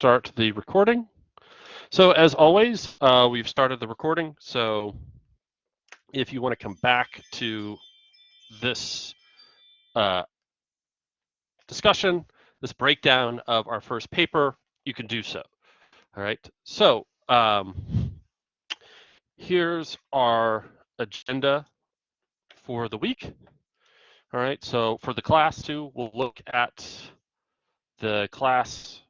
start the recording. So as always, we've started the recording. So if you want to come back to this discussion, this breakdown of our first paper, you can do so. All right. So here's our agenda for the week. All right. So for the class too, we'll look at the class.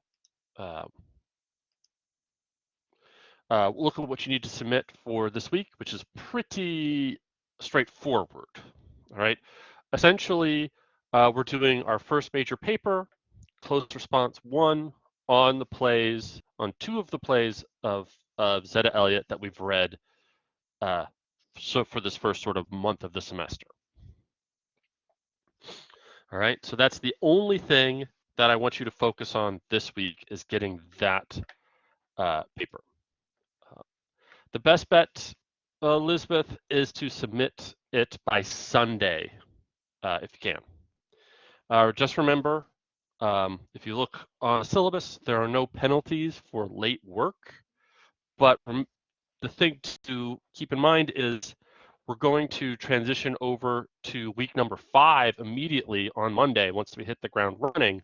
Look at what you need to submit for this week, which is pretty straightforward. All right. Essentially, we're doing our first major paper, closed response 1, on the plays, on 2 of the plays of Zeta Elliott that we've read so for this first sort of month of the semester. All right, so that's the only thing that I want you to focus on this week is getting that paper. The best bet, Elizabeth, is to submit it by Sunday, if you can. Just remember, if you look on a syllabus, there are no penalties for late work, but the thing to keep in mind is we're going to transition over to week number 5 immediately on Monday once we hit the ground running.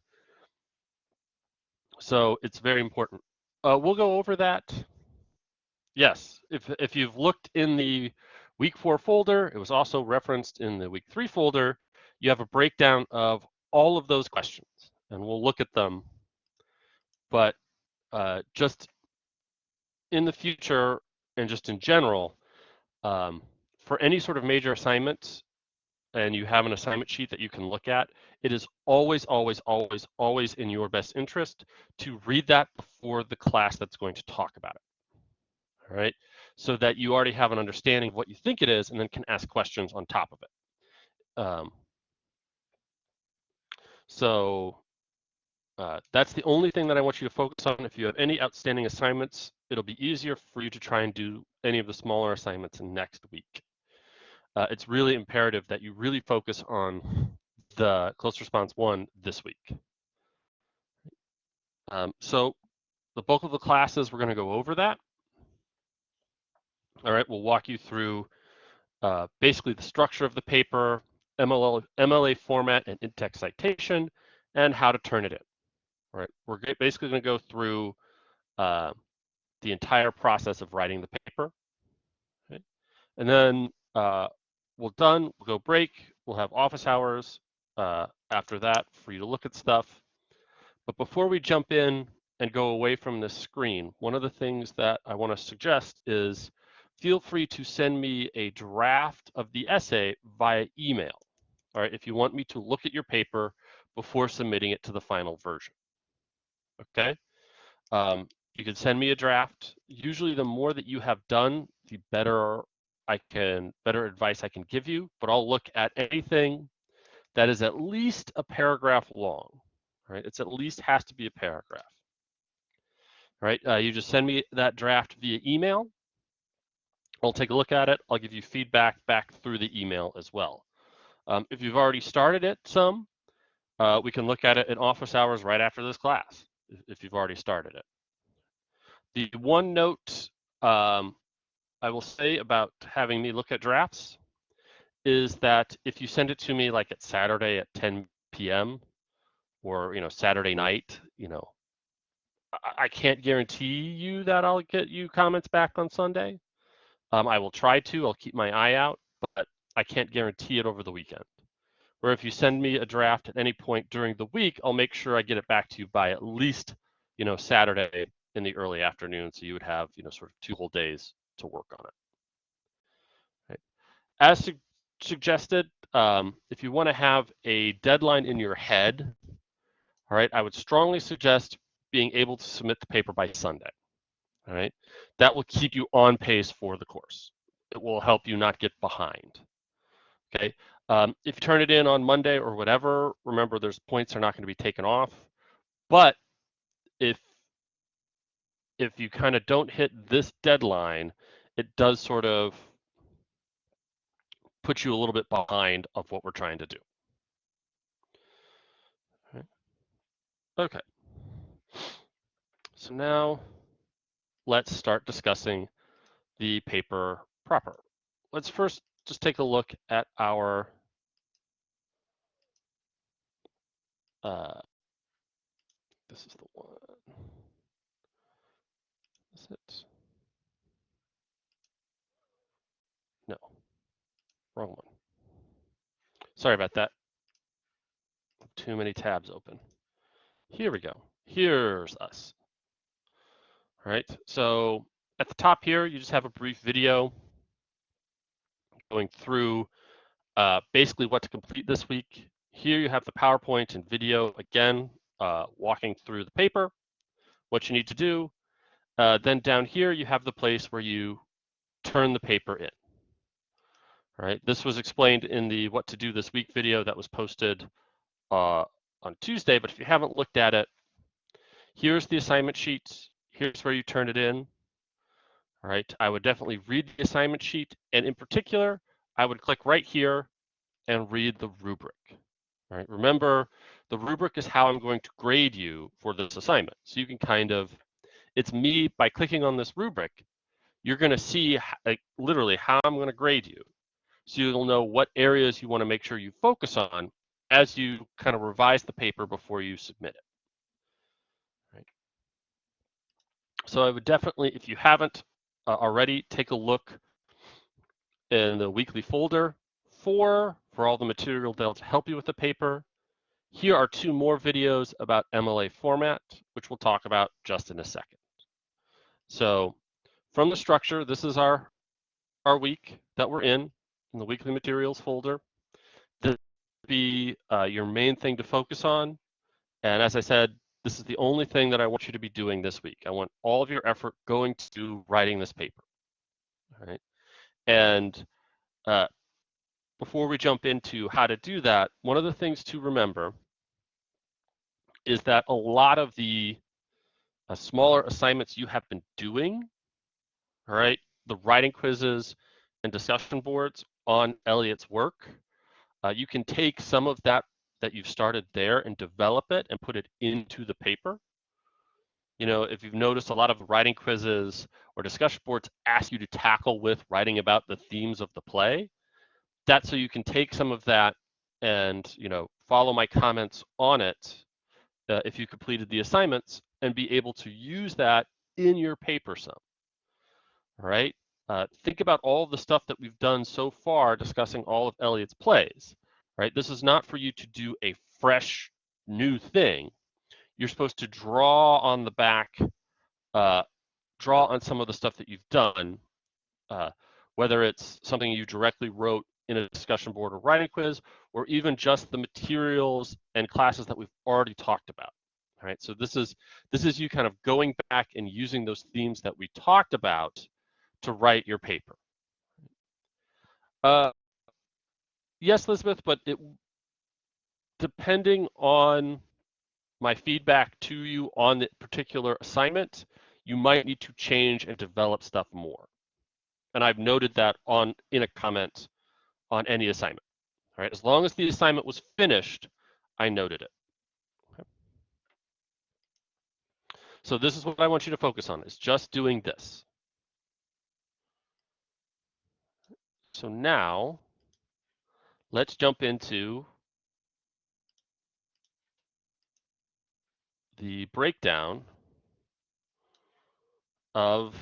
So it's very important. We'll go over that. Yes, if you've looked in the week 4 folder, it was also referenced in the week 3 folder, you have a breakdown of all of those questions, and we'll look at them. But just in the future and just in general, for any sort of major assignments, and you have an assignment sheet that you can look at, it is always, always, always, always in your best interest to read that before the class that's going to talk about it. All right, so that you already have an understanding of what you think it is and then can ask questions on top of it. That's the only thing that I want you to focus on. If you have any outstanding assignments, it'll be easier for you to try and do any of the smaller assignments next week. It's really imperative that you really focus on the close response 1 this week. So the bulk of the classes, we're going to go over that. All right, we'll walk you through basically the structure of the paper, MLA format and in-text citation, and how to turn it in. All right, we're basically going to go through the entire process of writing the paper. Okay? And then we'll go break, we'll have office hours after that for you to look at stuff. But before we jump in and go away from this screen, one of the things that I want to suggest is feel free to send me a draft of the essay via email. All right, if you want me to look at your paper before submitting it to the final version. Okay, you can send me a draft. Usually the more that you have done, the better advice I can give you, but I'll look at anything that is at least a paragraph long. Right, it's at least has to be a paragraph. All right, you just send me that draft via email. I'll take a look at it. I'll give you feedback back through the email as well. If you've already started it we can look at it in office hours right after this class, if you've already started it. The one note I will say about having me look at drafts is that if you send it to me like at Saturday at 10 p.m. or Saturday night, I can't guarantee you that I'll get you comments back on Sunday. I will try to. I'll keep my eye out, but I can't guarantee it over the weekend. Where if you send me a draft at any point during the week, I'll make sure I get it back to you by at least, Saturday in the early afternoon, so you would have, sort of 2 whole days to work on it. Right. As suggested, if you want to have a deadline in your head, all right, I would strongly suggest being able to submit the paper by Sunday. All right, that will keep you on pace for the course. It will help you not get behind. Okay, if you turn it in on Monday or whatever, remember there's points are not going to be taken off. But if you kind of don't hit this deadline, it does sort of put you a little bit behind of what we're trying to do. Okay. So now let's start discussing the paper proper. Let's first just take a look at our this is the one. Is it? No, wrong one. Sorry about that. Too many tabs open. Here we go. Here's us. All right, so at the top here, you just have a brief video going through basically what to complete this week. Here you have the PowerPoint and video, again, walking through the paper, what you need to do. Then down here, you have the place where you turn the paper in. All right, this was explained in the what to do this week video that was posted on Tuesday, but if you haven't looked at it, here's the assignment sheet. Here's where you turn it in. All right, I would definitely read the assignment sheet, and in particular, I would click right here and read the rubric. All right, remember, the rubric is how I'm going to grade you for this assignment. So you can kind of, it's me, by clicking on this rubric, you're going to see literally how I'm going to grade you. So you'll know what areas you want to make sure you focus on as you kind of revise the paper before you submit it. Right. So I would definitely, if you haven't already, take a look in the weekly folder for all the material that'll help you with the paper. Here are 2 more videos about Mla Format, which we'll talk about just in a second. So from the structure, this is our week that we're in the weekly materials folder. This will be your main thing to focus on. And as I said, this is the only thing that I want you to be doing this week. I want all of your effort going to writing this paper. All right. And before we jump into how to do that, one of the things to remember is that a lot of the smaller assignments you have been doing, all right, the writing quizzes and discussion boards on Elliot's work, you can take some of that you've started there and develop it and put it into the paper. You know, if you've noticed, a lot of writing quizzes or discussion boards ask you to tackle with writing about the themes of the play. That's so you can take some of that and, you know, follow my comments on it if you completed the assignments and be able to use that in your paper some. All right. Think about all the stuff that we've done so far discussing all of Eliot's plays. Right. This is not for you to do a fresh new thing. You're supposed to draw on the back, draw on some of the stuff that you've done, whether it's something you directly wrote in a discussion board or writing quiz, or even just the materials and classes that we've already talked about. All right, so this is you kind of going back and using those themes that we talked about to write your paper. Yes, Elizabeth, but depending on my feedback to you on the particular assignment, you might need to change and develop stuff more. And I've noted that in a comment on any assignment. All right, as long as the assignment was finished, I noted it. Okay. So this is what I want you to focus on, is just doing this. So now let's jump into the breakdown of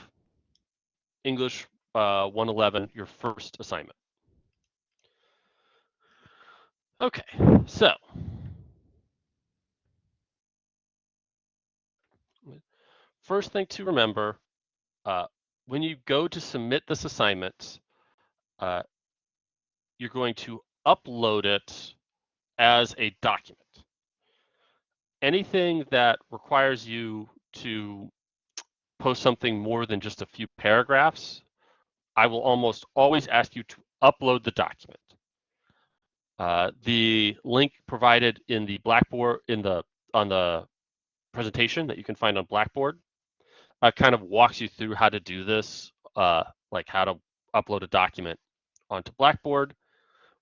English 111, your first assignment. Okay, so first thing to remember, when you go to submit this assignment, you're going to upload it as a document. Anything that requires you to post something more than just a few paragraphs, I will almost always ask you to upload the document. The link provided in the Blackboard on the presentation that you can find on Blackboard kind of walks you through how to do this, like how to upload a document onto Blackboard.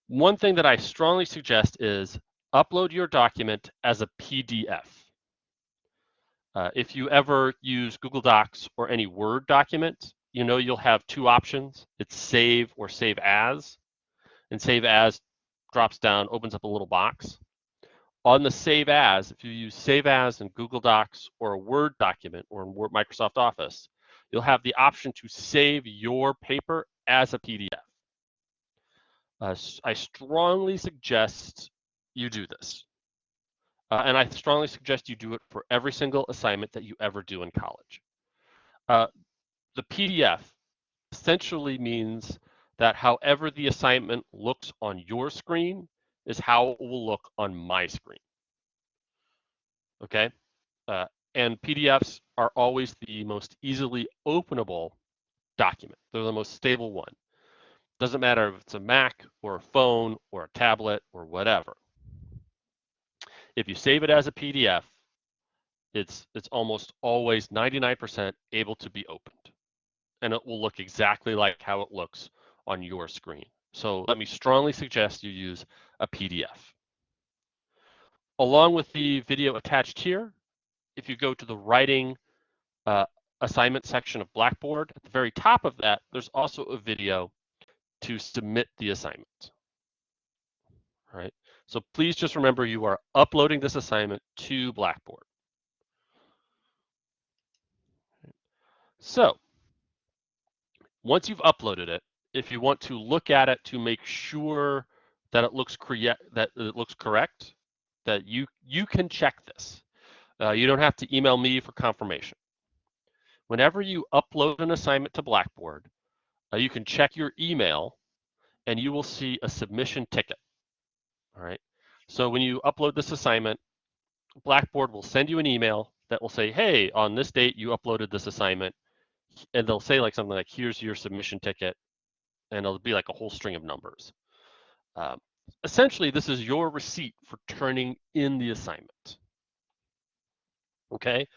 One thing that I strongly suggest is upload your document as a PDF. If you ever use Google Docs or any Word document, you know you'll have two options. It's save or save as. And save as drops down, opens up a little box. On the save as, if you use save as in Google Docs or a Word document or in Microsoft Office, you'll have the option to save your paper as a PDF. I strongly suggest you do this. And I strongly suggest you do it for every single assignment that you ever do in college. The PDF essentially means that however the assignment looks on your screen is how it will look on my screen. Okay? And PDFs are always the most easily openable document. They're the most stable one. Doesn't matter if it's a Mac or a phone or a tablet or whatever. If you save it as a PDF, it's almost always 99% able to be opened. And it will look exactly like how it looks on your screen. So let me strongly suggest you use a PDF. Along with the video attached here, if you go to the writing assignment section of Blackboard, at the very top of that, there's also a video to submit the assignment. All right. So please just remember you are uploading this assignment to Blackboard. So once you've uploaded it, if you want to look at it to make sure that it looks correct, that you can check this. You don't have to email me for confirmation. Whenever you upload an assignment to Blackboard, you can check your email and you will see a submission ticket. All right. So when you upload this assignment, Blackboard will send you an email that will say, hey, on this date you uploaded this assignment, and they'll say like something like, here's your submission ticket, and it'll be like a whole string of numbers. Essentially, this is your receipt for turning in the assignment. Okay,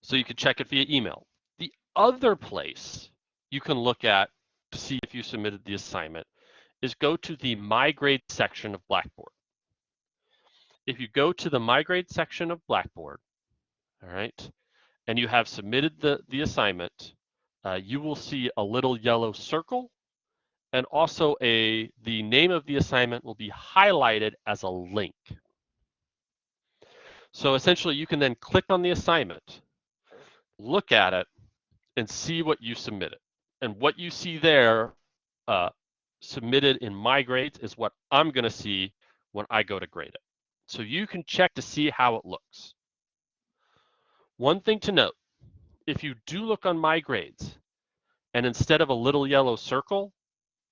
so you can check it via email. The other place you can look at to see if you submitted the assignment is go to the My Grade section of Blackboard. If you go to the My Grade section of Blackboard, all right, and you have submitted the assignment, you will see a little yellow circle, and also the name of the assignment will be highlighted as a link. So essentially, you can then click on the assignment, look at it, and see what you submitted. And what you see there submitted in My Grades is what I'm going to see when I go to grade it. So you can check to see how it looks. One thing to note, if you do look on My Grades, and instead of a little yellow circle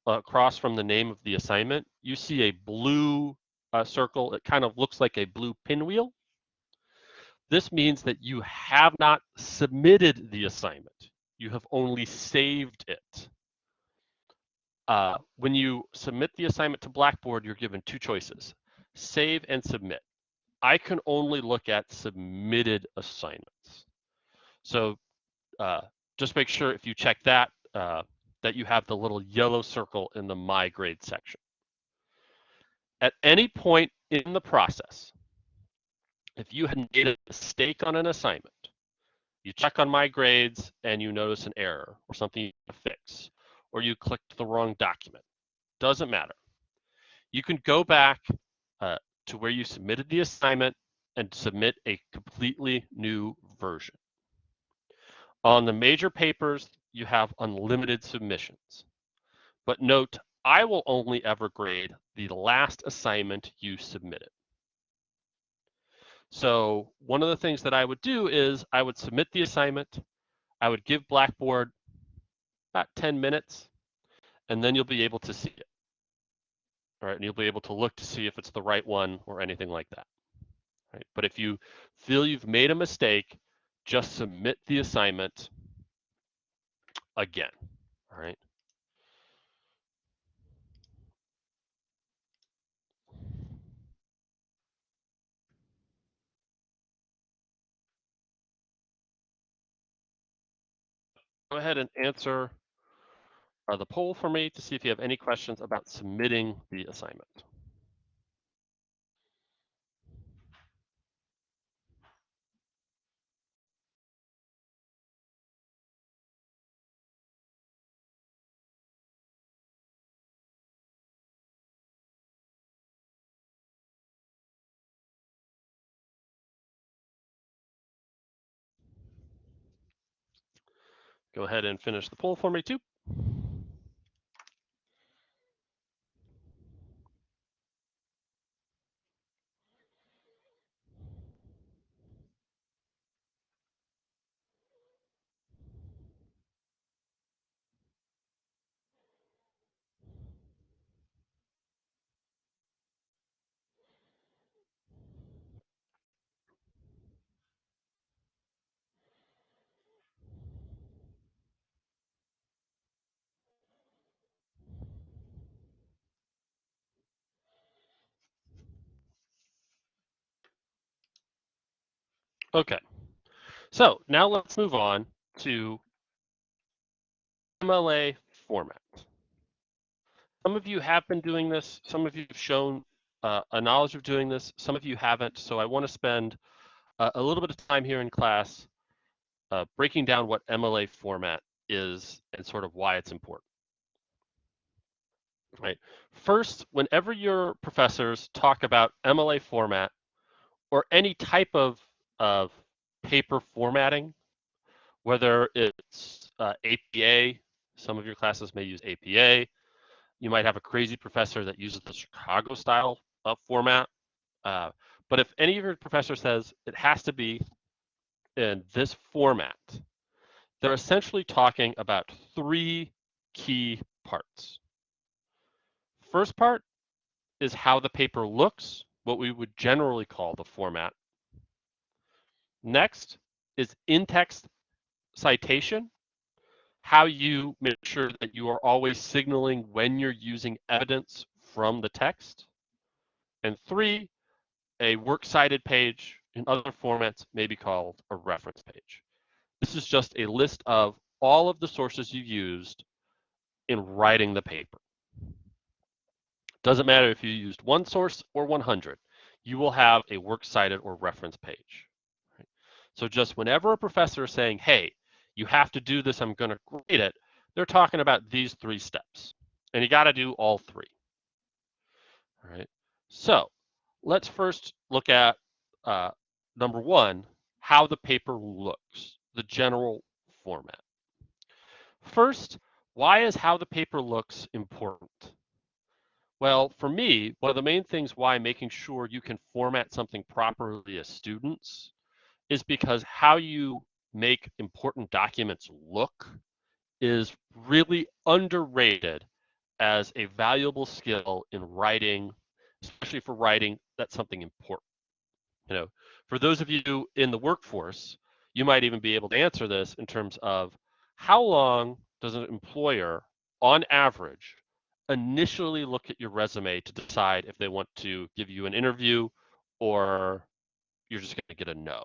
across from the name of the assignment, you see a blue circle. It kind of looks like a blue pinwheel. This means that you have not submitted the assignment. You have only saved it. When you submit the assignment to Blackboard, you're given two choices, save and submit. I can only look at submitted assignments. So just make sure if you check that, that you have the little yellow circle in the My Grade section. At any point in the process, if you had made a mistake on an assignment, you check on My Grades and you notice an error or something you need to fix, or you clicked the wrong document, doesn't matter. You can go back to where you submitted the assignment and submit a completely new version. On the major papers, you have unlimited submissions. But note, I will only ever grade the last assignment you submitted. So one of the things that I would do is I would submit the assignment, I would give Blackboard about 10 minutes, and then you'll be able to see it. All right, and you'll be able to look to see if it's the right one or anything like that. All right, but if you feel you've made a mistake, just submit the assignment again. All right. Go ahead and answer the poll for me to see if you have any questions about submitting the assignment. Go ahead and finish the poll for me too. Okay, so now let's move on to MLA format. Some of you have been doing this. Some of you have shown a knowledge of doing this. Some of you haven't. So I want to spend a little bit of time here in class breaking down what MLA format is and sort of why it's important. Right. First, whenever your professors talk about MLA format or any type of paper formatting, whether it's APA, some of your classes may use APA. You might have a crazy professor that uses the Chicago style format. But if any of your professor says it has to be in this format, they're essentially talking about three key parts. First part is how the paper looks, what we would generally call the format. Next is in-text citation, how you make sure that you are always signaling when you're using evidence from the text. And three, a works cited page in other formats may be called a reference page. This is just a list of all of the sources you used in writing the paper. Doesn't matter if you used one source or 100, you will have a works cited or reference page. Right? So just whenever a professor is saying, hey, you have to do this, I'm going to grade it, they're talking about these three steps. And you got to do all three. All right. So let's first look at number one, how the paper looks, the general format. First, why is how the paper looks important? Well, for me, one of the main things why making sure you can format something properly as students is because how you make important documents look is really underrated as a valuable skill in writing, especially for writing that's something important. You know, for those of you in the workforce, you might even be able to answer this in terms of how long does an employer, on average, initially look at your resume to decide if they want to give you an interview or you're just going to get a no.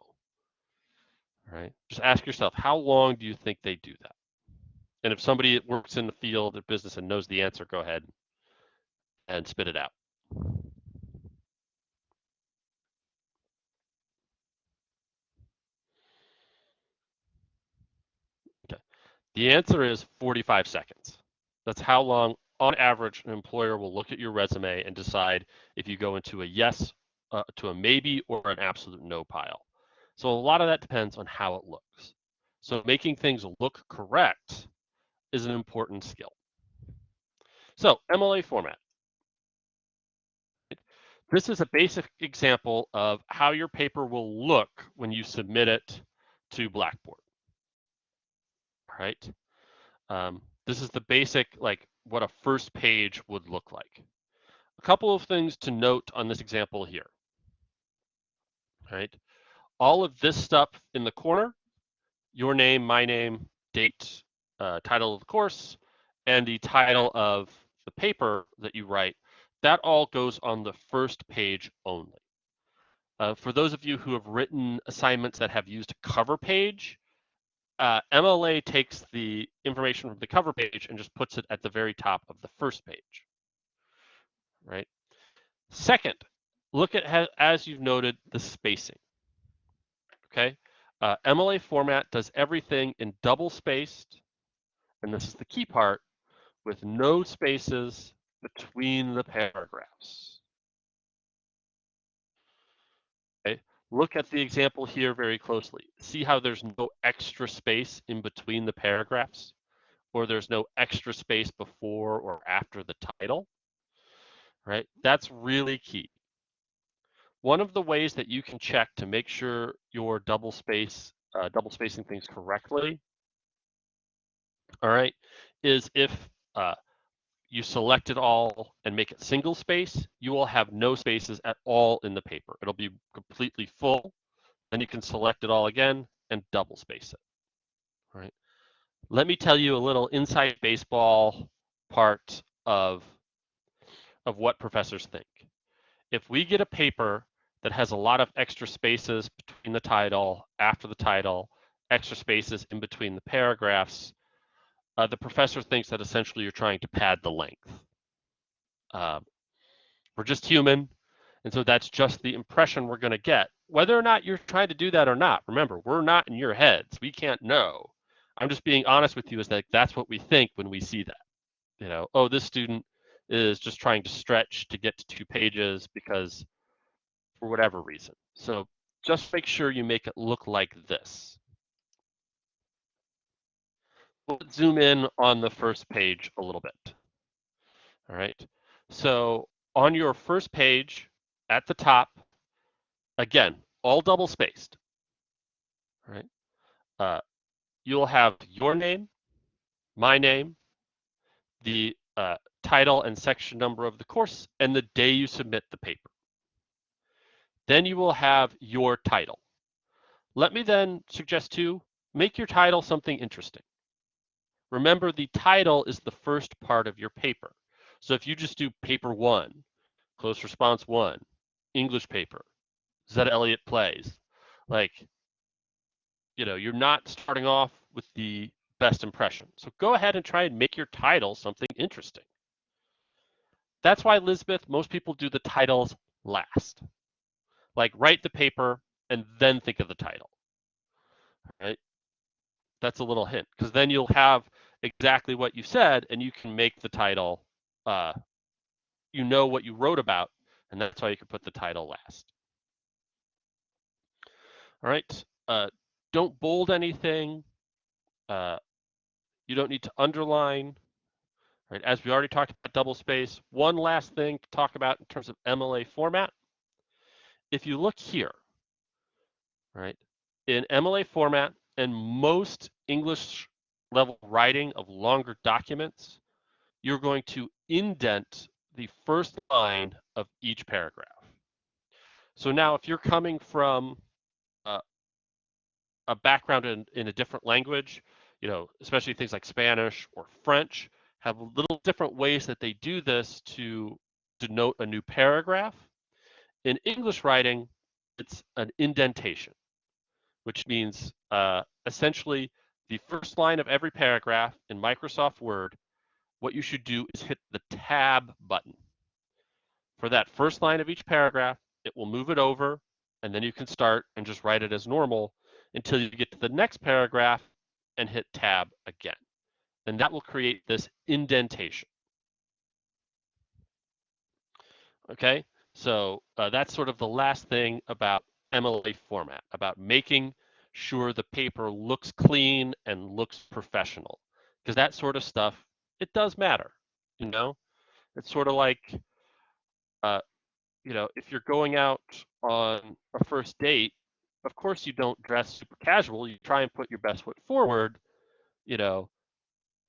All right. Just ask yourself, how long do you think they do that? And if somebody works in the field of business and knows the answer, go ahead and spit it out. Okay. The answer is 45 seconds. That's how long, on average, an employer will look at your resume and decide if you go into a yes, to a maybe, or an absolute no pile. So a lot of that depends on how it looks. So making things look correct is an important skill. So MLA format. This is a basic example of how your paper will look when you submit it to Blackboard. All right. This is the basic, like what a first page would look like. A couple of things to note on this example here. All right. All of this stuff in the corner, your name, my name, date, title of the course, and the title of the paper that you write, that all goes on the first page only. For those of you who have written assignments that have used a cover page, MLA takes the information from the cover page and just puts it at the very top of the first page, right? Second, look at, as you've noted, the spacing, okay? MLA format does everything in double spaced, and this is the key part, with no spaces between the paragraphs. Okay? Look at the example here very closely. See how there's no extra space in between the paragraphs, or there's no extra space before or after the title, right? That's really key. One of the ways that you can check to make sure you're double spacing things correctly, all right, is if you select it all and make it single space, you will have no spaces at all in the paper. It'll be completely full. Then you can select it all again and double space it, all right? Let me tell you a little inside baseball part of what professors think. If we get a paper that has a lot of extra spaces between the title, after the title, extra spaces in between the paragraphs, the professor thinks that essentially you're trying to pad the length. We're just human, and so that's just the impression we're going to get. Whether or not you're trying to do that or not, remember, we're not in your heads. We can't know. I'm just being honest with you, is that that's what we think when we see that. You know, oh, this student is just trying to stretch to get to 2 pages because for whatever reason. So just make sure you make it look like this. Let's zoom in on the first page a little bit. All right. So on your first page at the top, again, all double spaced. All right. You'll have your name, my name, the title and section number of the course, and the day you submit the paper. Then you will have your title. Let me then suggest too, make your title something interesting. Remember, the title is the first part of your paper. So if you just do paper 1, close response 1, English paper, Zeta Elliott plays, like, you know, you're not starting off with the best impression. So go ahead and try and make your title something interesting. That's why, Elizabeth, most people do the titles last. Like, write the paper and then think of the title, right? That's a little hint, because then you'll have exactly what you said and you can make the title, you know what you wrote about, and that's why you can put the title last. All right, don't bold anything. You don't need to underline. Right, as we already talked about double space, one last thing to talk about in terms of MLA format. If you look here, right, in MLA format and most English level writing of longer documents, you're going to indent the first line of each paragraph. So now if you're coming from a background in a different language, you know, especially things like Spanish or French, have little different ways that they do this to denote a new paragraph. In English writing, it's an indentation, which means essentially the first line of every paragraph in Microsoft Word, what you should do is hit the tab button. For that first line of each paragraph, it will move it over, and then you can start and just write it as normal until you get to the next paragraph and hit tab again. And that will create this indentation. Okay, so that's sort of the last thing about MLA format, about making sure the paper looks clean and looks professional, because that sort of stuff, it does matter, you know? It's sort of like, you know, if you're going out on a first date, of course you don't dress super casual. You try and put your best foot forward, you know,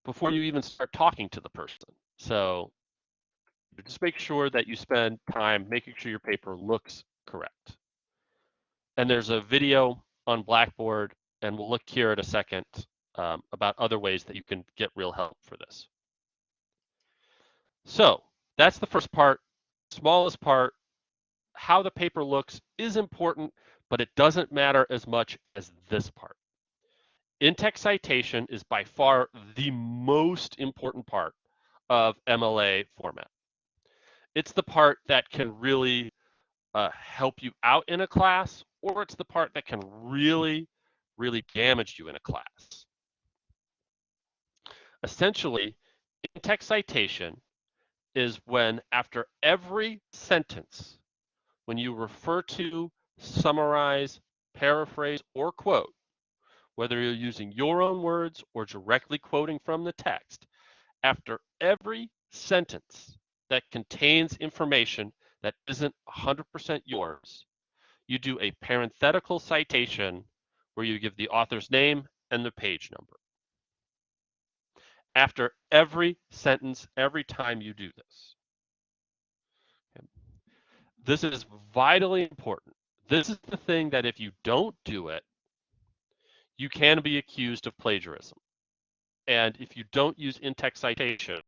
before you even start talking to the person. So just make sure that you spend time making sure your paper looks correct. And there's a video on Blackboard, and we'll look here in a second about other ways that you can get real help for this. So that's the first part, smallest part. How the paper looks is important, but it doesn't matter as much as this part. In-text citation is by far the most important part of MLA format. It's the part that can really help you out in a class, or it's the part that can really, really damage you in a class. Essentially, in-text citation is when after every sentence, when you refer to summarize, paraphrase, or quote, whether you're using your own words or directly quoting from the text, after every sentence that contains information that isn't 100% yours, you do a parenthetical citation where you give the author's name and the page number. After every sentence, every time you do this. Okay. This is vitally important. This is the thing that if you don't do it, you can be accused of plagiarism. And if you don't use in-text citation,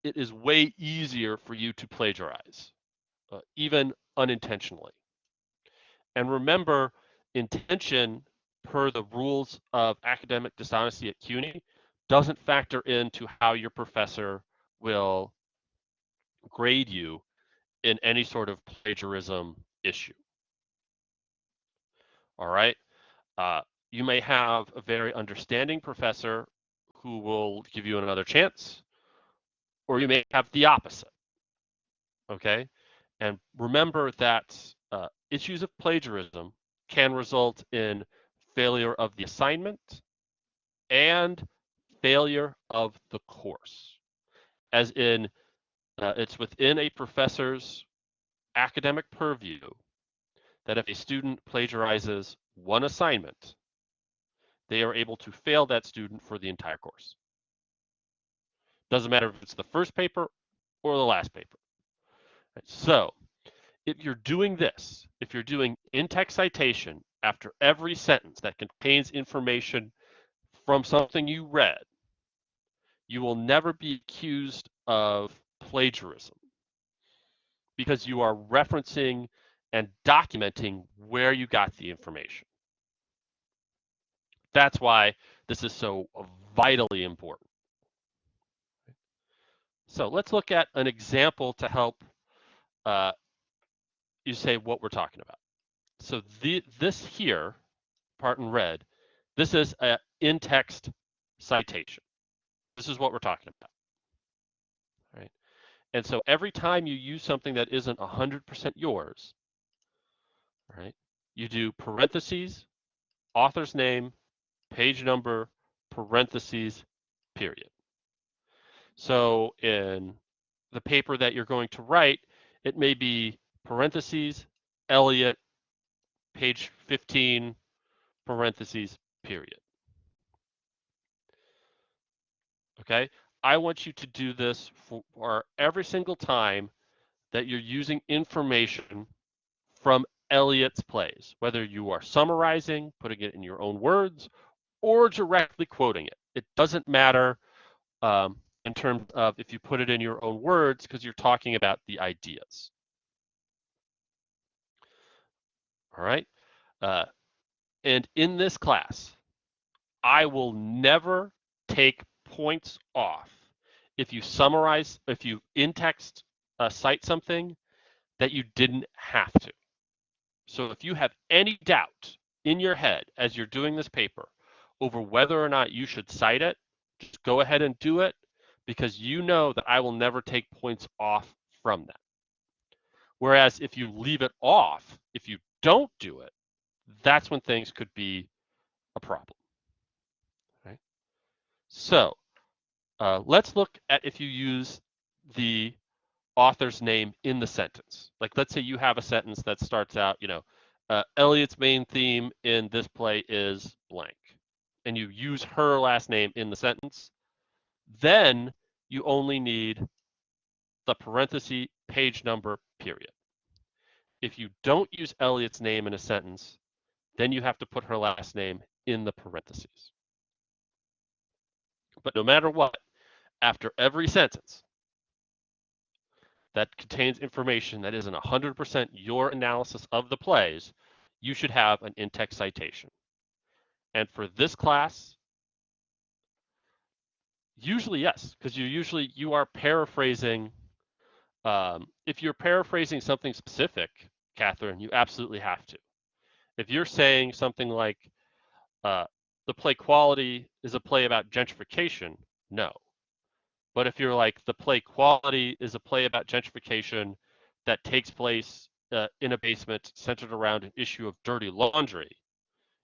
it is way easier for you to plagiarize, even unintentionally. And remember, intention, per the rules of academic dishonesty at CUNY, doesn't factor into how your professor will grade you in any sort of plagiarism issue. All right. You may have a very understanding professor who will give you another chance, or you may have the opposite. Okay. And remember that issues of plagiarism can result in failure of the assignment and failure of the course, as in it's within a professor's academic purview that if a student plagiarizes one assignment, they are able to fail that student for the entire course. Doesn't matter if it's the first paper or the last paper. So if you're doing this, if you're doing in-text citation after every sentence that contains information from something you read, you will never be accused of plagiarism because you are referencing and documenting where you got the information. That's why this is so vitally important. So let's look at an example to help you say what we're talking about. So this here, part in red, this is an in-text citation. This is what we're talking about. Right? And so every time you use something that isn't 100% yours, right, you do parentheses, author's name, page number, parentheses, period. So in the paper that you're going to write, it may be parentheses, Elliot, page 15, parentheses, period. Okay? I want you to do this for every single time that you're using information from Eliot's plays, whether you are summarizing, putting it in your own words, or directly quoting it. It doesn't matter in terms of if you put it in your own words because you're talking about the ideas. All right? And in this class, I will never take points off if you summarize, if you in-text cite something that you didn't have to. So if you have any doubt in your head as you're doing this paper over whether or not you should cite it, just go ahead and do it because you know that I will never take points off from that. Whereas if you leave it off, if you don't do it, that's when things could be a problem. Right? So let's look at if you use the author's name in the sentence. Like let's say you have a sentence that starts out, Elliot's main theme in this play is blank, and you use her last name in the sentence, then you only need the parenthesis, page number, period. If you don't use Elliot's name in a sentence, then you have to put her last name in the parentheses. But no matter what, after every sentence that contains information that isn't 100% your analysis of the plays, you should have an in-text citation. And for this class, usually yes, because you are paraphrasing. If you're paraphrasing something specific, Catherine, you absolutely have to. If you're saying something like the play Quality is a play about gentrification, no. But if you're like the play Quality is a play about gentrification that takes place in a basement centered around an issue of dirty laundry,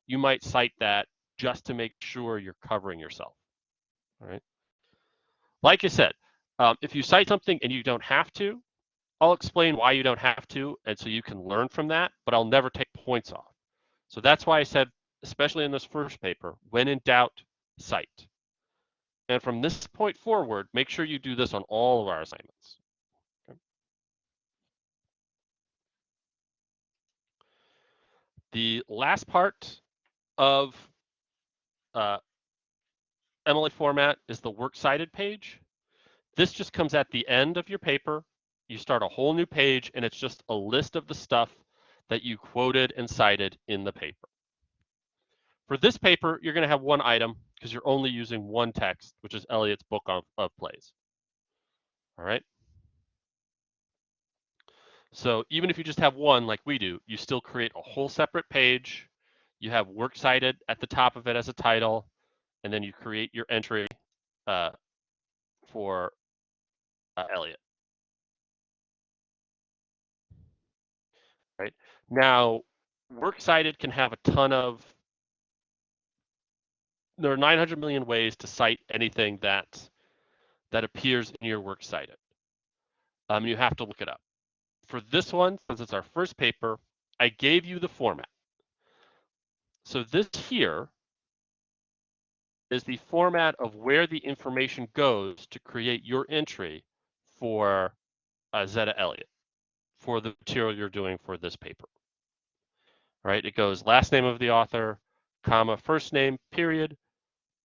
you might cite that just to make sure you're covering yourself. All right. Like I said, if you cite something and you don't have to, I'll explain why you don't have to, and so you can learn from that, but I'll never take points off. So that's why I said, especially in this first paper, when in doubt, cite. And from this point forward, make sure you do this on all of our assignments. Okay. The last part of Mla Format is the works cited page. This just comes at the end of your paper. You start a whole new page, and it's just a list of the stuff that you quoted and cited in the paper. For this paper, you're going to have one item because you're only using one text, which is Eliot's book of plays. All right. So even if you just have one like we do, you still create a whole separate page. You have works cited at the top of it as a title, and then you create your entry for Eliot. Right. Now, works cited can have a ton of, there are 900 million ways to cite anything that appears in your works cited. You have to look it up. For this one, since it's our first paper, I gave you the format. So this here is the format of where the information goes to create your entry for Zeta Elliott, for the material you're doing for this paper. Right? It goes last name of the author, comma, first name, period,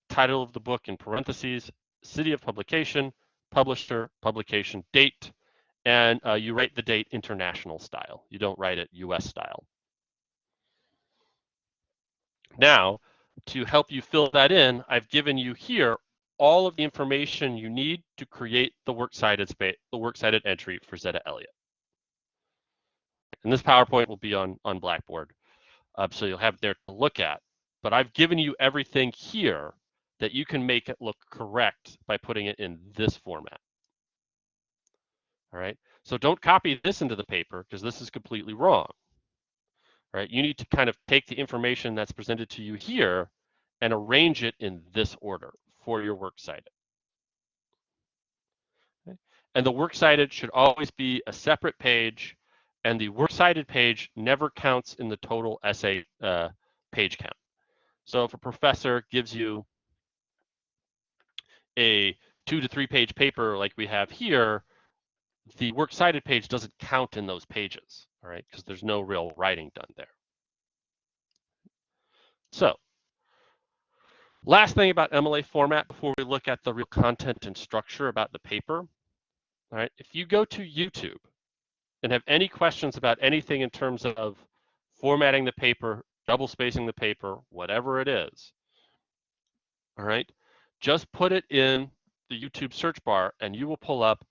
title of the book in parentheses, city of publication, publisher, publication date, and you write the date international style. You don't write it US style. Now, to help you fill that in, I've given you here all of the information you need to create the works cited entry for Zeta Elliott. And this PowerPoint will be on Blackboard, so you'll have it there to look at. But I've given you everything here that you can make it look correct by putting it in this format. All right, so don't copy this into the paper because this is completely wrong. Right, you need to kind of take the information that's presented to you here and arrange it in this order for your works cited. Okay. And the works cited should always be a separate page, and the works cited page never counts in the total essay page count. So if a professor gives you a 2 to 3 page paper like we have here, the works cited page doesn't count in those pages, all right, because there's no real writing done there. So last thing about Mla Format before we look at the real content and structure about the paper, all right, if you go to YouTube and have any questions about anything in terms of formatting the paper, double spacing the paper, whatever it is, all right, just put it in the YouTube search bar and you will pull up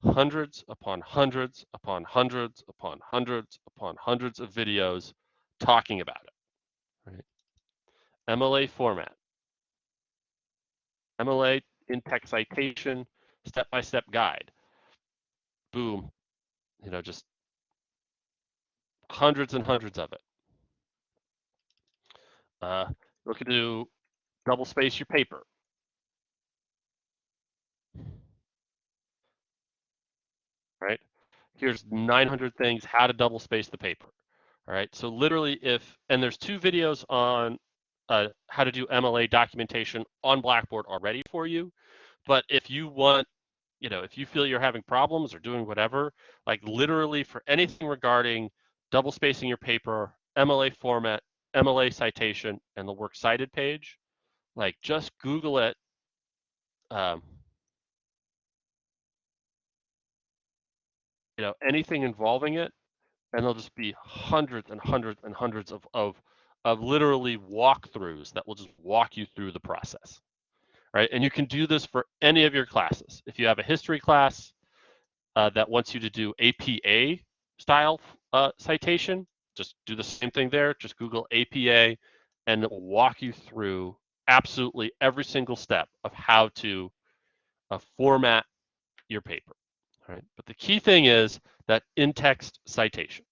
hundreds upon hundreds upon hundreds upon hundreds upon hundreds of videos talking about it. Right? Mla Format, Mla in-text citation, step-by-step guide. Boom, just hundreds and hundreds of it. Look at do double space your paper. Right? Here's 900 things how to double space the paper. All right. So literally and there's 2 videos on how to do MLA documentation on Blackboard already for you. But if you want, if you feel you're having problems or doing whatever, like literally for anything regarding double spacing your paper, MLA format, MLA citation, and the works cited page, like just Google it. Anything involving it, and there'll just be hundreds and hundreds and hundreds of literally walkthroughs that will just walk you through the process, right? And you can do this for any of your classes. If you have a history class that wants you to do APA style citation, just do the same thing there. Just Google APA, and it will walk you through absolutely every single step of how to format your paper. right? But the key thing is that in-text citation.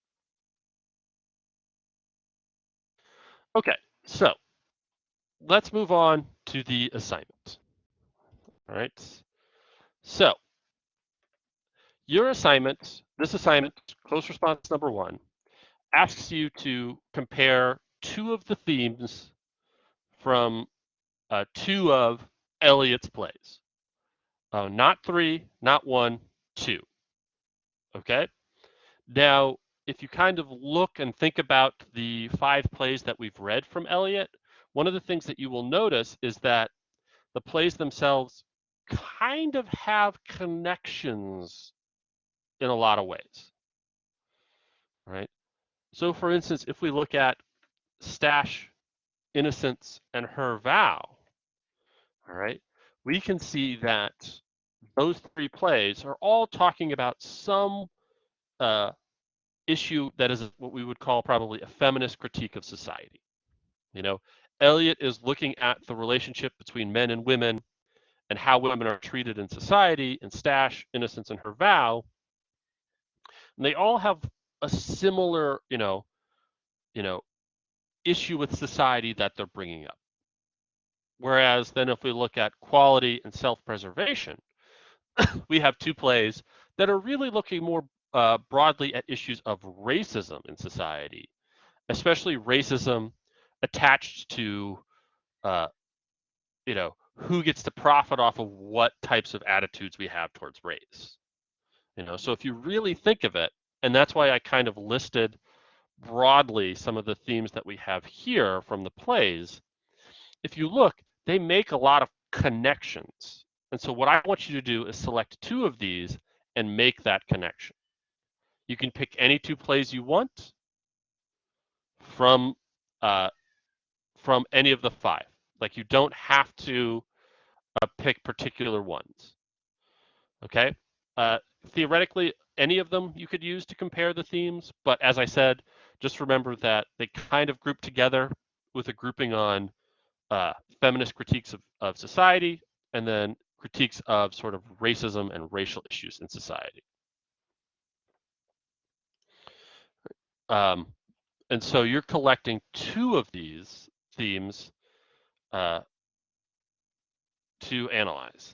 Okay, so let's move on to the assignment. All right. So your assignment, this assignment, close response number 1, asks you to compare 2 of the themes from 2 of Eliot's plays. Not 3, not 1, 2. Okay. Now, if you kind of look and think about the 5 plays that we've read from Eliot, one of the things that you will notice is that the plays themselves kind of have connections in a lot of ways, right? So for instance, if we look at Stash, Innocence, and Her Vow, all right, we can see that those 3 plays are all talking about some issue that is what we would call probably a feminist critique of society. You know, Eliot is looking at the relationship between men and women and how women are treated in society in Stash, Innocence, and Her Vow. And they all have a similar, you know, issue with society that they're bringing up. Whereas then if we look at quality and self-preservation, we have 2 plays that are really looking more broadly at issues of racism in society, especially racism attached to, uh, who gets to profit off of what types of attitudes we have towards race. So if you really think of it, and that's why I kind of listed broadly some of the themes that we have here from the plays, if you look, they make a lot of connections. And so what I want you to do is select 2 of these and make that connection. You can pick any 2 plays you want from uh, any of the 5. Like you don't have to pick particular ones. Okay. Theoretically, any of them you could use to compare the themes, but as I said, just remember that they kind of group together with a grouping on feminist critiques of society and then critiques of sort of racism and racial issues in society. Um, and so you're collecting 2 of these themes to analyze.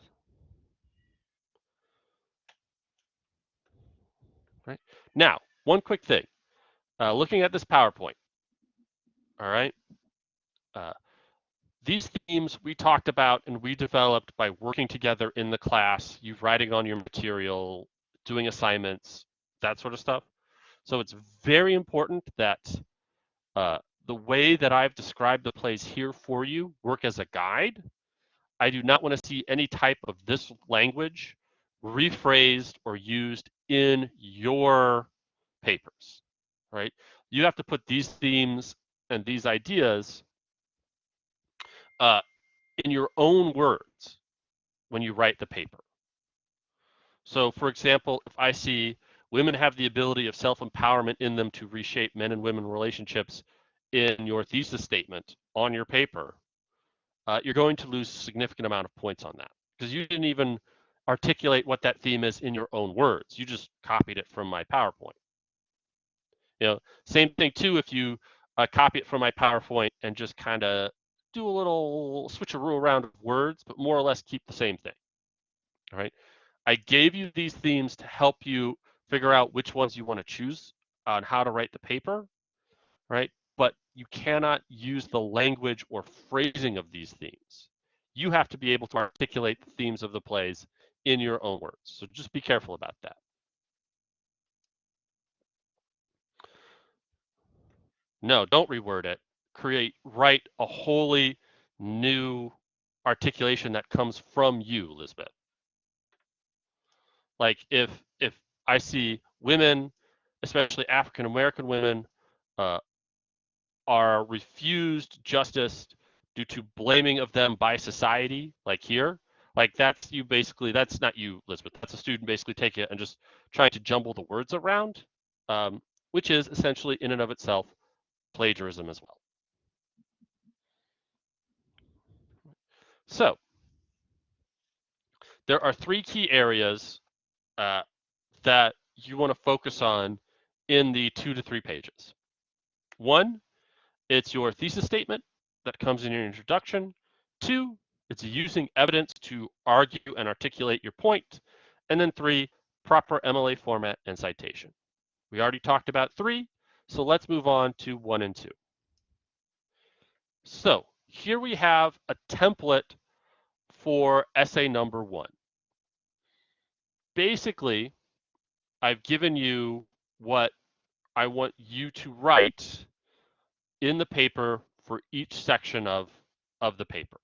Right? Now, one quick thing. Looking at this PowerPoint, all right? These themes we talked about and we developed by working together in the class, you writing on your material, doing assignments, that sort of stuff. So it's very important that the way that I've described the plays here for you work as a guide. I do not want to see any type of this language rephrased or used in your papers, right? You have to put these themes and these ideas in your own words when you write the paper. So for example, if I see women have the ability of self-empowerment in them to reshape men and women relationships in your thesis statement on your paper, you're going to lose a significant amount of points on that because you didn't even articulate what that theme is in your own words. You just copied it from my PowerPoint. Same thing too if you copy it from my PowerPoint and just kind of do a little switcheroo around of words, but more or less keep the same thing. All right. I gave you these themes to help you figure out which ones you want to choose on how to write the paper, right? But you cannot use the language or phrasing of these themes. You have to be able to articulate the themes of the plays in your own words. So just be careful about that. No, don't reword it. Write a wholly new articulation that comes from you, Elizabeth. Like if I see women, especially African American women, are refused justice due to blaming of them by society, like here, like that's you basically, that's not you, Elizabeth. That's a student basically taking it and just trying to jumble the words around, which is essentially in and of itself plagiarism as well. So there are 3 key areas that you want to focus on in the 2 to 3 pages. One, it's your thesis statement that comes in your introduction. Two, it's using evidence to argue and articulate your point. And then three, proper MLA format and citation. We already talked about three, so let's move on to 1 and 2. So here we have a template for essay number 1. Basically, I've given you what I want you to write in the paper for each section of the paper.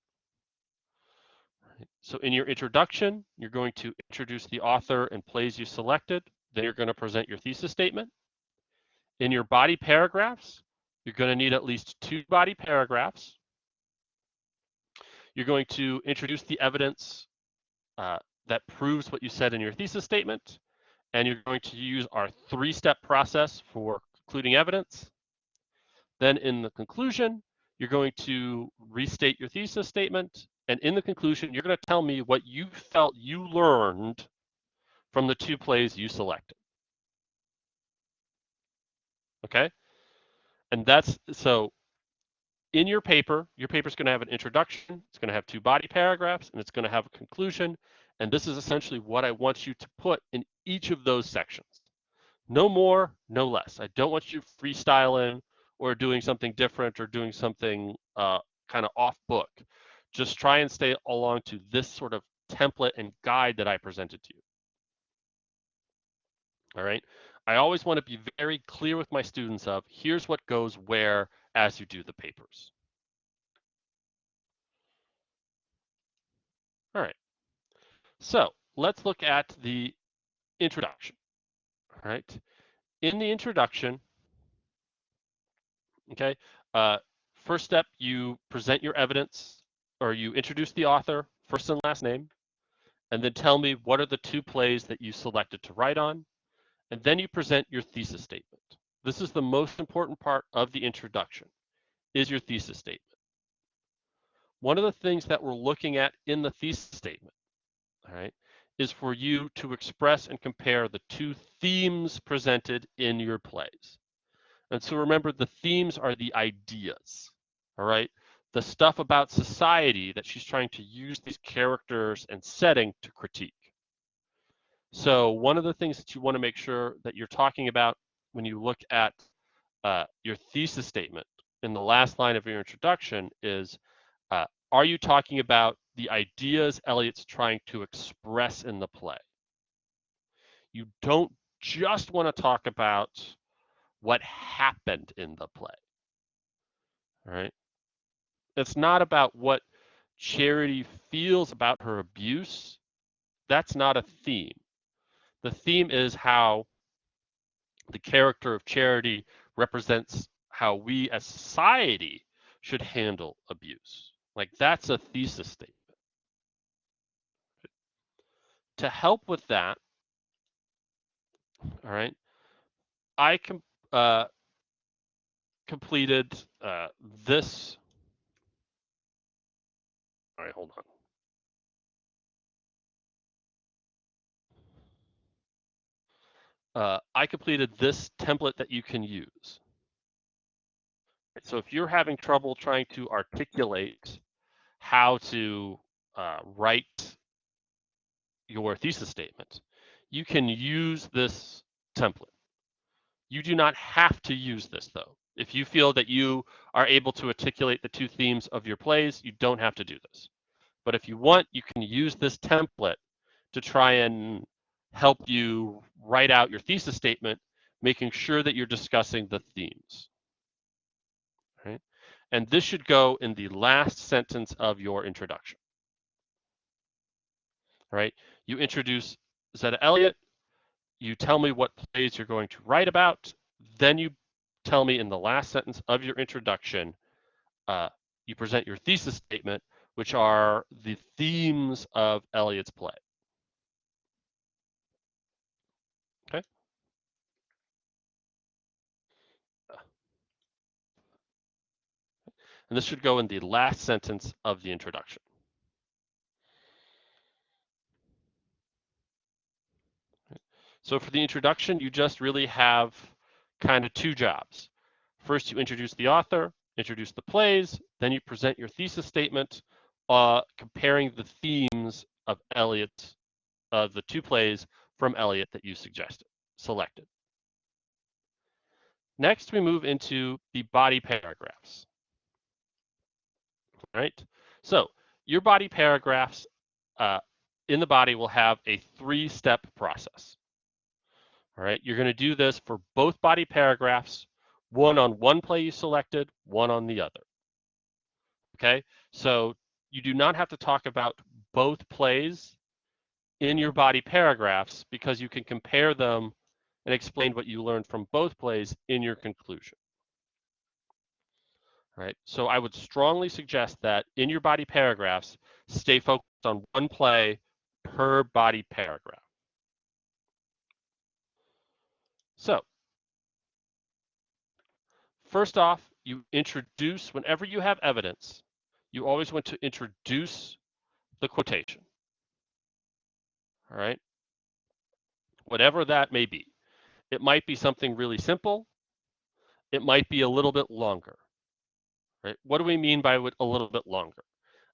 So in your introduction, you're going to introduce the author and plays you selected. Then you're going to present your thesis statement. In your body paragraphs, you're going to need at least 2 body paragraphs. You're going to introduce the evidence that proves what you said in your thesis statement. And you're going to use our 3-step process for concluding evidence. Then in the conclusion, you're going to restate your thesis statement. And in the conclusion, you're going to tell me what you felt you learned from the 2 plays you selected. Okay? And that's, so in your paper's going to have an introduction, it's going to have 2 body paragraphs, and it's going to have a conclusion. And this is essentially what I want you to put in each of those sections. No more, no less. I don't want you freestyling or doing something different or doing something kind of off book. Just try and stay along to this sort of template and guide that I presented to you. All right. I always want to be very clear with my students of here's what goes where as you do the papers. All right. So let's look at the introduction. All right. In the introduction, okay, first step, you present your evidence or you introduce the author, first and last name, and then tell me what are the 2 plays that you selected to write on, and then you present your thesis statement. This is the most important part of the introduction, is your thesis statement. One of the things that we're looking at in the thesis statement, all right, is for you to express and compare the 2 themes presented in your plays. And so remember, the themes are the ideas, all right? The stuff about society that she's trying to use these characters and setting to critique. So one of the things that you want to make sure that you're talking about when you look at your thesis statement in the last line of your introduction is, are you talking about the ideas Eliot's trying to express in the play? You don't just want to talk about what happened in the play, all right? It's not about what Charity feels about her abuse. That's not a theme. The theme is how the character of Charity represents how we as society should handle abuse. Like that's a thesis statement. To help with that, all right, I completed this. All right, hold on. I completed this template that you can use. So if you're having trouble trying to articulate how to write your thesis statement, you can use this template. You do not have to use this though. If you feel that you are able to articulate the 2 themes of your plays, you don't have to do this. But if you want, you can use this template to try and help you write out your thesis statement, making sure that you're discussing the themes. Right? And this should go in the last sentence of your introduction. All right? You introduce Zetta Elliott, you tell me what plays you're going to write about, then you tell me in the last sentence of your introduction, you present your thesis statement, which are the themes of Eliot's play. Okay? And this should go in the last sentence of the introduction. So for the introduction, you just really have kind of two jobs. First, you introduce the author, introduce the plays, then you present your thesis statement, comparing the themes of the two plays from Eliot that you selected. Next, we move into the body paragraphs. All right. So your body paragraphs in the body will have a 3-step process. All right. You're going to do this for both body paragraphs, one on one play you selected, one on the other. Okay. So you do not have to talk about both plays in your body paragraphs because you can compare them and explain what you learned from both plays in your conclusion. Right? So I would strongly suggest that in your body paragraphs, stay focused on one play per body paragraph. So first off, you introduce, whenever you have evidence, you always want to introduce the quotation. All right? Whatever that may be. It might be something really simple. It might be a little bit longer. Right? What do we mean by a little bit longer?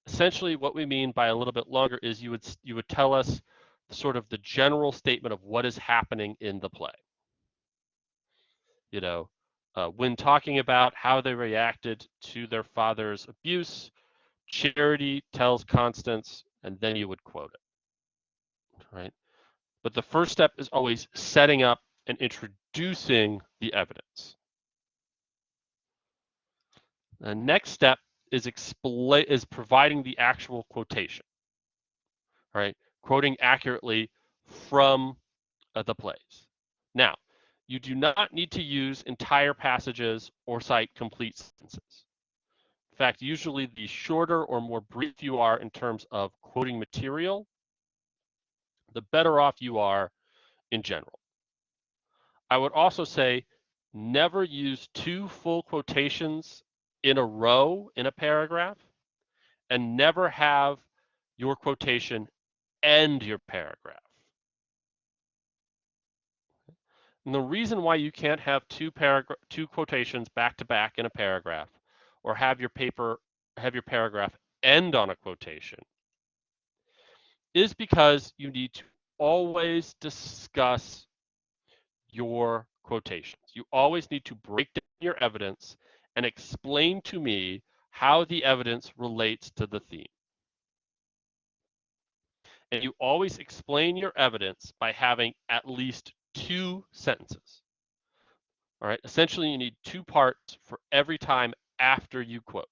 Essentially, what we mean by a little bit longer is you would tell us sort of the general statement of what is happening in the play. You know, when talking about how they reacted to their father's abuse, Charity tells Constance, and then you would quote it, right? But the first step is always setting up and introducing the evidence. The next step is providing the actual quotation, right? Quoting accurately from the plays. Now, you do not need to use entire passages or cite complete sentences. In fact, usually the shorter or more brief you are in terms of quoting material, the better off you are in general. I would also say never use 2 full quotations in a row in a paragraph, and never have your quotation end your paragraph. And the reason why you can't have two quotations back to back in a paragraph, or have your paragraph end on a quotation, is because you need to always discuss your quotations. You always need to break down your evidence and explain to me how the evidence relates to the theme. And you always explain your evidence by having at least 2 sentences. All right, essentially you need 2 parts for every time after you quote.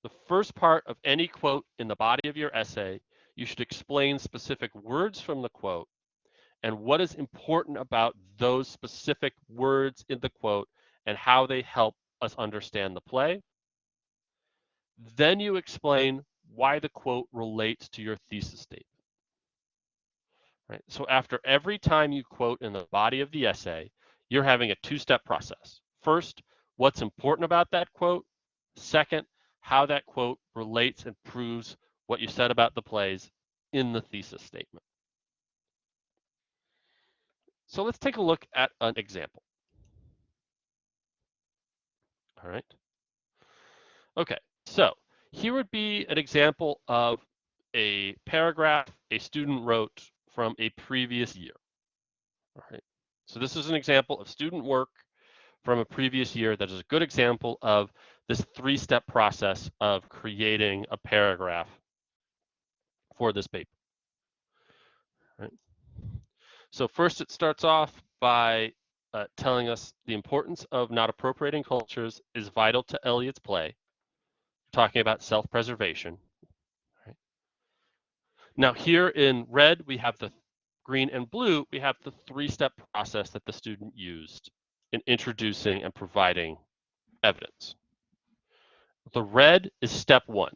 The first part of any quote in the body of your essay, you should explain specific words from the quote and what is important about those specific words in the quote and how they help us understand the play. Then you explain why the quote relates to your thesis statement. Right? So after every time you quote in the body of the essay, you're having a 2-step process. First, what's important about that quote? Second, how that quote relates and proves what you said about the plays in the thesis statement. So let's take a look at an example. All right. Okay, so here would be an example of a paragraph a student wrote from a previous year. All right. So this is an example of student work from a previous year that is a good example of this 3-step process of creating a paragraph for this paper. Right? So first it starts off by telling us the importance of not appropriating cultures is vital to Eliot's play, talking about self-preservation. Right? Now here in red, we have the green and blue, we have the 3-step process that the student used in introducing and providing evidence. The red is step 1.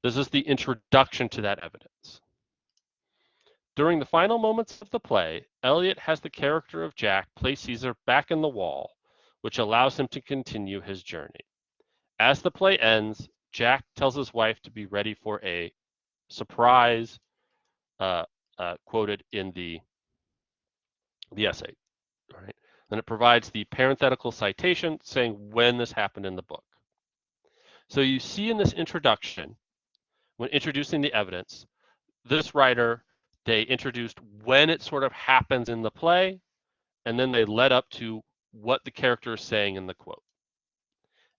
This is the introduction to that evidence. During the final moments of the play, Eliot has the character of Jack place Caesar back in the wall, which allows him to continue his journey. As the play ends, Jack tells his wife to be ready for a surprise, quoted in the the essay, all right? Then it provides the parenthetical citation saying when this happened in the book. So you see in this introduction, when introducing the evidence, this writer, they introduced when it sort of happens in the play, and then they led up to what the character is saying in the quote.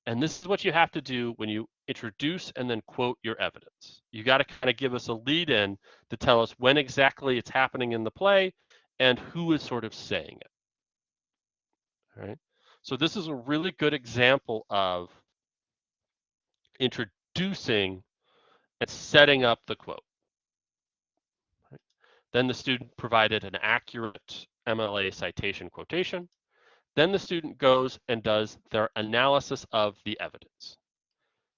And this is what you have to do when you introduce and then quote your evidence. You got to kind of give us a lead in to tell us when exactly it's happening in the play and who is sort of saying it. All right. So this is a really good example of introducing and setting up the quote. Right? Then the student provided an accurate MLA citation quotation. Then the student goes and does their analysis of the evidence.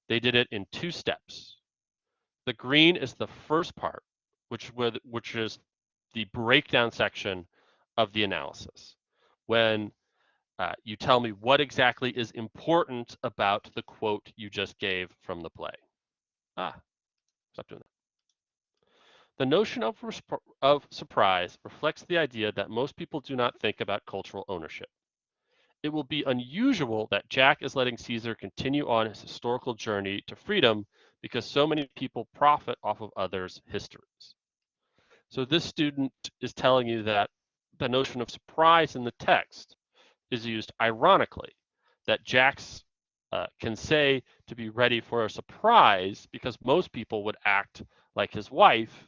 They did it in 2 steps. The green is the first part, which is the breakdown section of the analysis. When you tell me what exactly is important about the quote you just gave from the play. Stop doing that. The notion of surprise reflects the idea that most people do not think about cultural ownership. It will be unusual that Jack is letting Caesar continue on his historical journey to freedom because so many people profit off of others' histories. So this student is telling you that the notion of surprise in the text is used ironically, that Jack's can say to be ready for a surprise because most people would act like his wife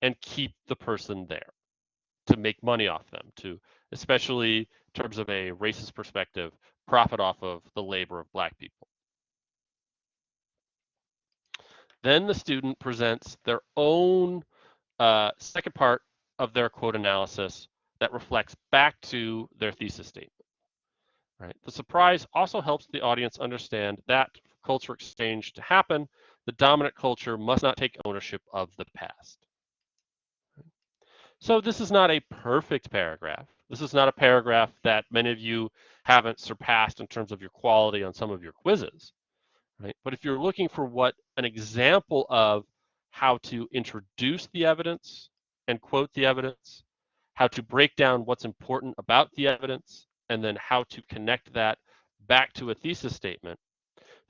and keep the person there to make money off them, to especially in terms of a racist perspective, profit off of the labor of Black people. Then the student presents their own second part of their quote analysis that reflects back to their thesis statement. Right? The surprise also helps the audience understand that for culture exchange to happen, the dominant culture must not take ownership of the past. So this is not a perfect paragraph. This is not a paragraph that many of you haven't surpassed in terms of your quality on some of your quizzes. Right? But if you're looking for what an example of how to introduce the evidence and quote the evidence, how to break down what's important about the evidence, and then how to connect that back to a thesis statement,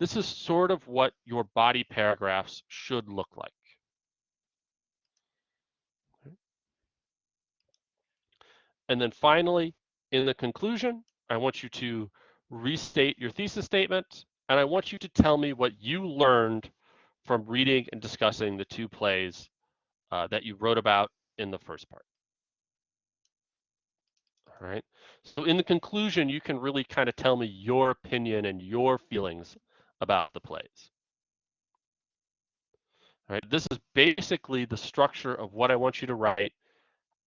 this is sort of what your body paragraphs should look like. And then finally, in the conclusion, I want you to restate your thesis statement, and I want you to tell me what you learned from reading and discussing the 2 plays that you wrote about in the first part. All right. So in the conclusion, you can really kind of tell me your opinion and your feelings about the plays. All right. This is basically the structure of what I want you to write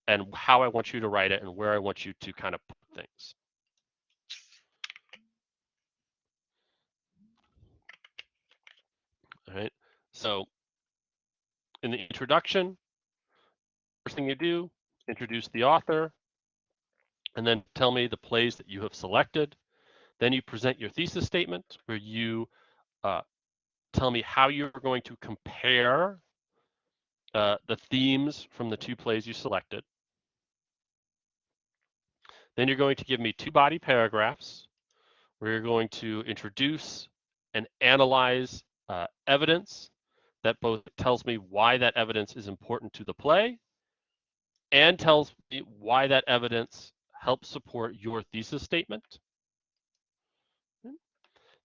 and how I want you to write it and where I want you to kind of put things. All right. So in the introduction, first thing you do, introduce the author, and then tell me the plays that you have selected. Then you present your thesis statement where you tell me how you're going to compare the themes from the 2 plays you selected. Then you're going to give me 2 body paragraphs where you're going to introduce and analyze evidence that both tells me why that evidence is important to the play and tells me why that evidence helps support your thesis statement.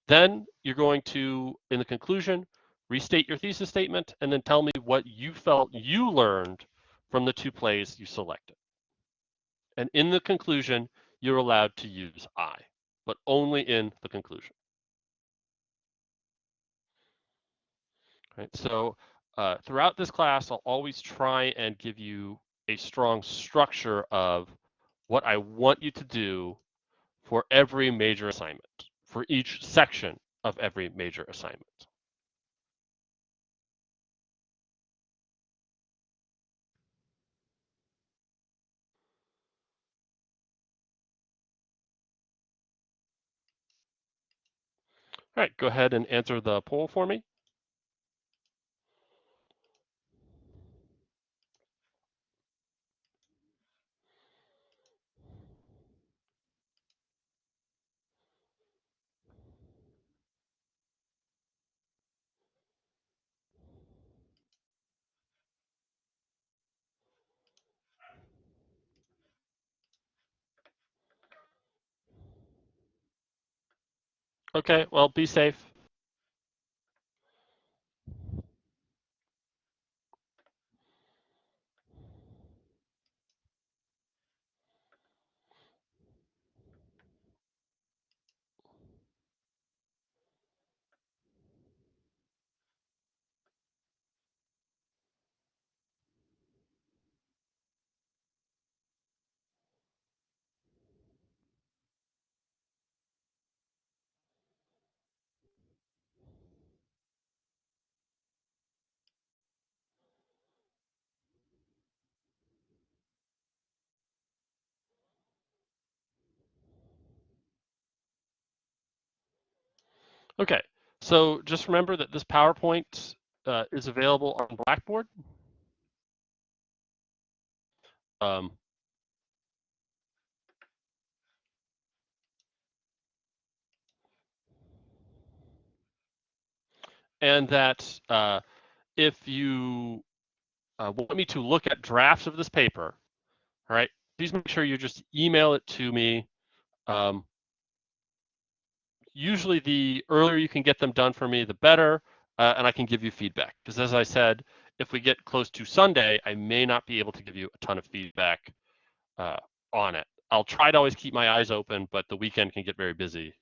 Then you're going to, in the conclusion, restate your thesis statement and then tell me what you felt you learned from the 2 plays you selected. And in the conclusion, you're allowed to use I, but only in the conclusion. Right? So throughout this class, I'll always try and give you a strong structure of what I want you to do for every major assignment, for each section of every major assignment. All right, go ahead and answer the poll for me. Okay, well, be safe. Okay, so just remember that this PowerPoint is available on Blackboard. Um, and that if you want me to look at drafts of this paper, all right, please make sure you just email it to me. Usually the earlier you can get them done for me, the better, and I can give you feedback. Because as I said, if we get close to Sunday, I may not be able to give you a ton of feedback on it. I'll try to always keep my eyes open, but the weekend can get very busy